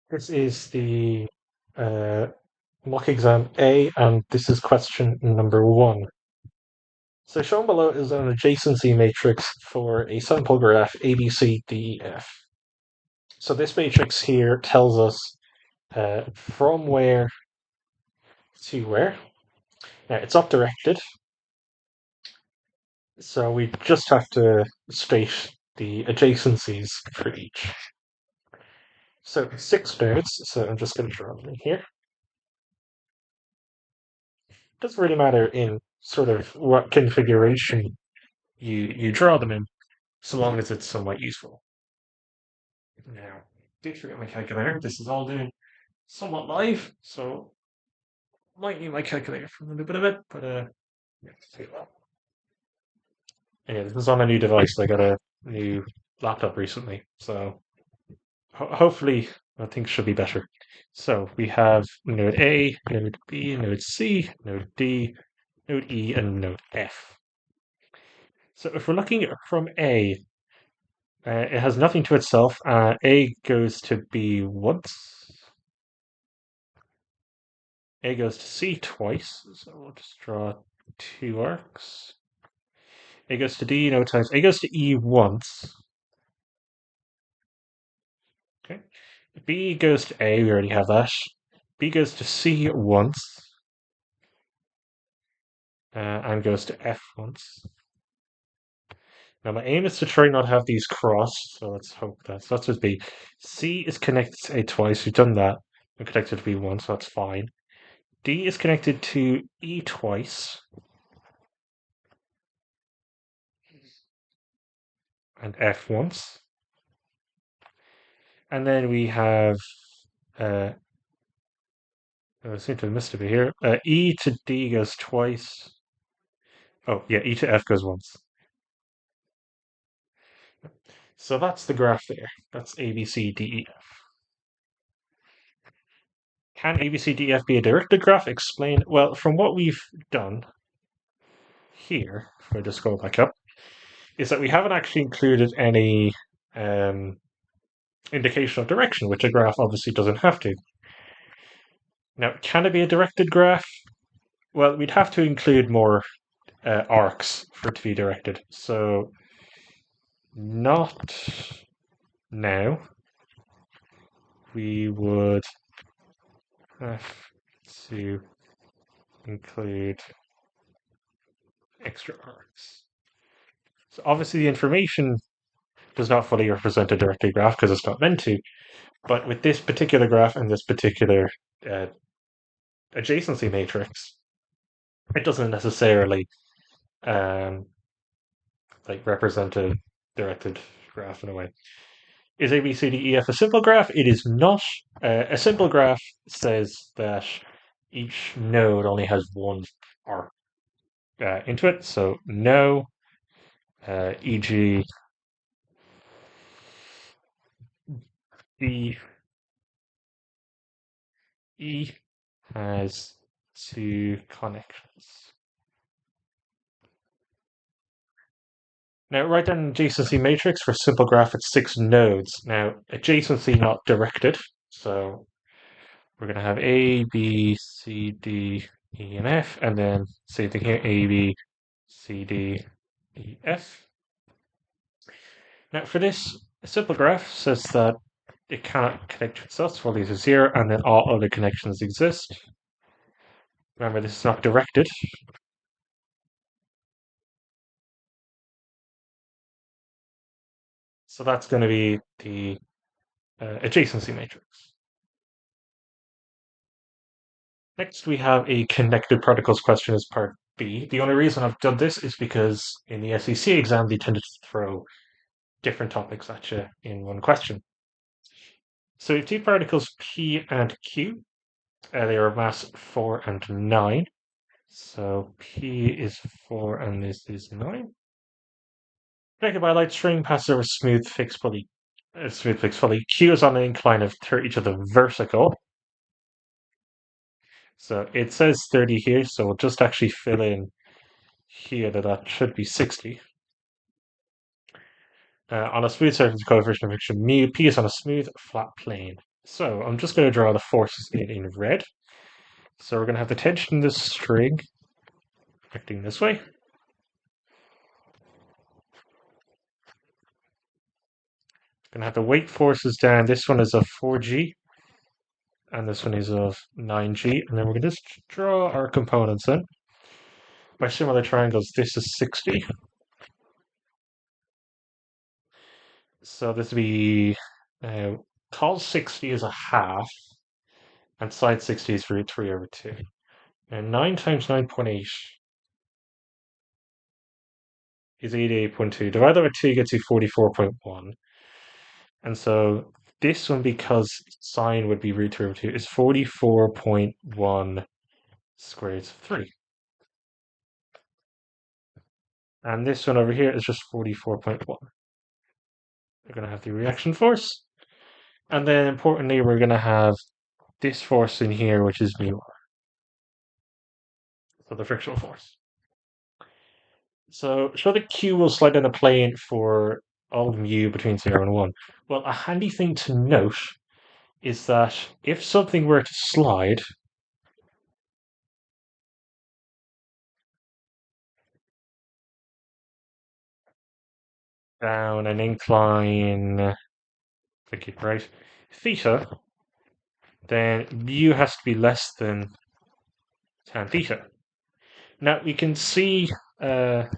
This is the uh, mock exam A, and this is question number one. So shown below is an adjacency matrix for a sample graph ABCDEF. So this matrix here tells us from where to where. Now it's not directed, so we just have to state the adjacencies for each. So 6 nodes, so I'm just going to draw them in here. Doesn't really matter in sort of what configuration you draw them in, so long as it's somewhat useful. Now, did forget my calculator. This is all doing somewhat live, so might need my calculator for a little bit of it, but yeah. Anyway, this is on a new device. I got a new laptop recently, so hopefully things should be better. So we have node A, node B, node C, node D, node E, and node F. So if we're looking from A, it has nothing to itself. A goes to B once. A goes to C twice. So we'll just draw 2 arcs. A goes to D no times. A goes to E once. Okay. B goes to A. We already have that. B goes to C once. And goes to F once. Now my aim is to try not to have these crossed, so let's hope so that's just B. C is connected to A twice, we've done that. We're connected to B once, so that's fine. D is connected to E twice. And F once. And then we have I seem to have missed a bit here. E to D goes twice. Oh, yeah, E to F goes once. So that's the graph there. That's A, B, C, D, E, F. Can A, B, C, D, F be a directed graph? Explain. Well, from what we've done here, if I just go back up, is that we haven't actually included any um, indication of direction, which a graph obviously doesn't have to. Now, can it be a directed graph? Well, we'd have to include more arcs for it to be directed. So, not now. We would have to include extra arcs. So obviously the information does not fully represent a directed graph because it's not meant to, but with this particular graph and this particular uh, adjacency matrix, it doesn't necessarily um, represent a directed graph in a way. Is ABCDEF a simple graph? It is not. A simple graph says that each node only has one arc into it, so no, e.g. D E has 2 connections. Now write down an adjacency matrix for simple graph at 6 nodes. Now adjacency not directed, so we're going to have A, B, C, D, E, and F, and then same thing here, A, B, C, D, E, F. Now for this, a simple graph says that it cannot connect to itself, so we'll leave it 0, and then all other connections exist. Remember, this is not directed. So that's going to be the adjacency matrix. Next, we have a connected particles question as part B. The only reason I've done this is because in the SEC exam, they tended to throw different topics at you in one question. So we have 2 particles P and Q. They are mass 4 and 9. So P is 4 and this is 9. Connected by a light string, passes over smooth fixed pulley. Smooth fixed pulley. Q is on an incline of 30 to the vertical. So it says 30 here, so we'll just actually fill in here that should be 60. On a smooth surface, coefficient of friction mu, P is on a smooth, flat plane. So I'm just going to draw the forces in red. So we're going to have the tension in this string acting this way. Going to have the weight forces down. This one is of 4G, and this one is of 9G. And then we're going to just draw our components in. By similar triangles, this is 60. So this would be cos 60 is a half, and sine 60 is root 3 over 2. And 9 times 9.8 is 88.2. Divide that by 2 gets you 44.1. And so this one, because sine would be root 3 over 2, is 44.1 square root of 3. And this one over here is just 44.1. We're going to have the reaction force. And then importantly, we're going to have this force in here, which is mu r. So the frictional force. So the Q will slide down a plane for all mu between 0 and 1. Well, a handy thing to note is that if something were to slide down an incline, click it right, theta, then mu has to be less than tan theta. Now we can see, as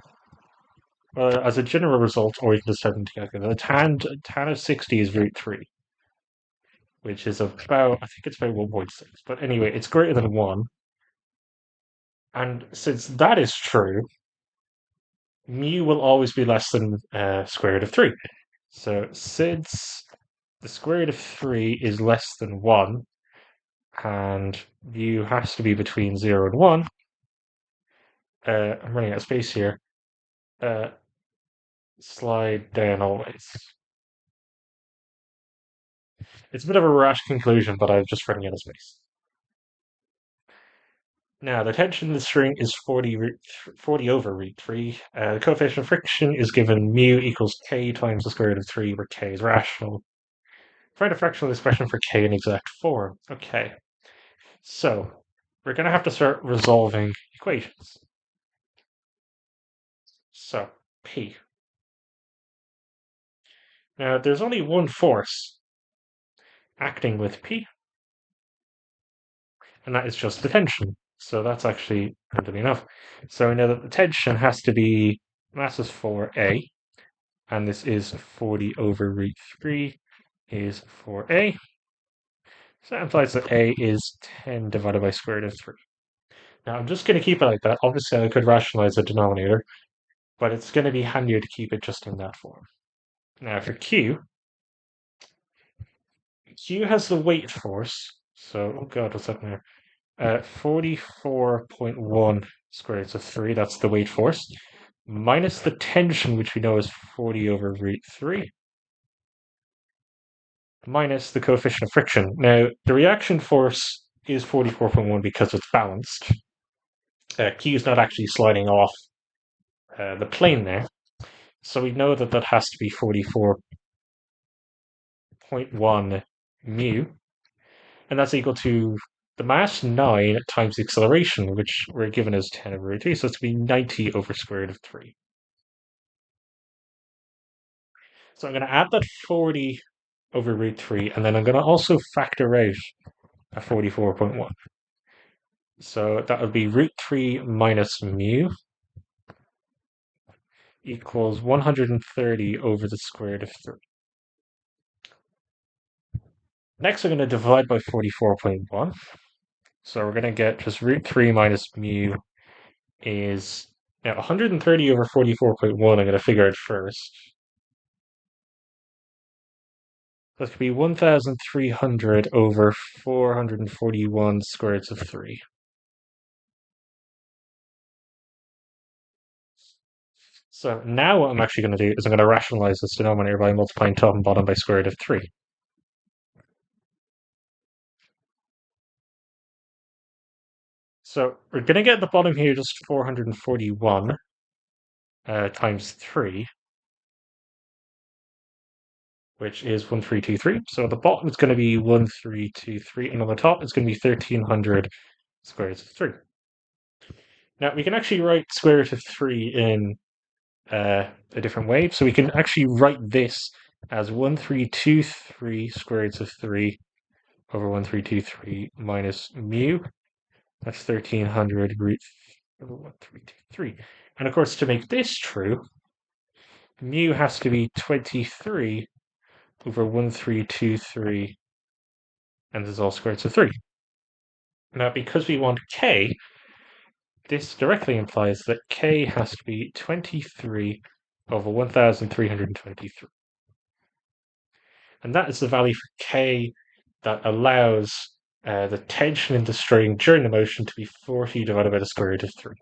a general result, or you can just have them together, the tan of 60 is root 3, which is about, I think it's about 1.6. But anyway, it's greater than 1. And since that is true, mu will always be less than square root of 3. So since the square root of 3 is less than 1, and mu has to be between 0 and 1, I'm running out of space here. Slide down always. It's a bit of a rash conclusion, but I'm just running out of space. Now, the tension in the string is 40 over root 3. The coefficient of friction is given mu equals k times the square root of 3, where k is rational. Find a fractional expression for k in exact form. Okay, so we're going to have to start resolving equations. So, P. Now, there's only one force acting with P, and that is just the tension. So that's actually handy enough. So we know that the tension has to be mass is 4A, and this is 40 over root 3 is 4A. So that implies that A is 10 divided by square root of 3. Now I'm just going to keep it like that. Obviously, I could rationalize the denominator, but it's going to be handier to keep it just in that form. Now for Q, Q has the weight force. So, oh god, what's that now? 44.1 square root of 3, that's the weight force, minus the tension, which we know is 40 over root 3, minus the coefficient of friction. Now, the reaction force is 44.1 because it's balanced. Q is not actually sliding off the plane there. So we know that that has to be 44.1 mu, and that's equal to the mass 9 times the acceleration, which we're given as 10 over root 3, so it's going to be 90 over square root of 3. So I'm going to add that 40 over root 3, and then I'm going to also factor out a 44.1. So that would be root 3 minus mu equals 130 over the square root of 3. Next, I'm going to divide by 44.1. So we're going to get just root 3 minus mu is now 130 over 44.1. I'm going to figure out first. That could be 1,300 over 441 square roots of 3. So now what I'm actually going to do is I'm going to rationalize this denominator by multiplying top and bottom by square root of 3. So we're going to get at the bottom here just 441 times 3. which is 1323. So at the bottom it's going to be 1323, and on the top it's going to be 1300 square root of 3. Now we can actually write square root of 3 in a different way. So we can actually write this as 1323 square root of 3 over 1323 minus mu. That's 1300 root over 1323. And of course, to make this true, mu has to be 23 over 1323, and this is all square roots of 3. Now, because we want k, this directly implies that k has to be 23 over 1323. And that is the value for k that allows the tension in the string during the motion to be 40 divided by the square root of 3.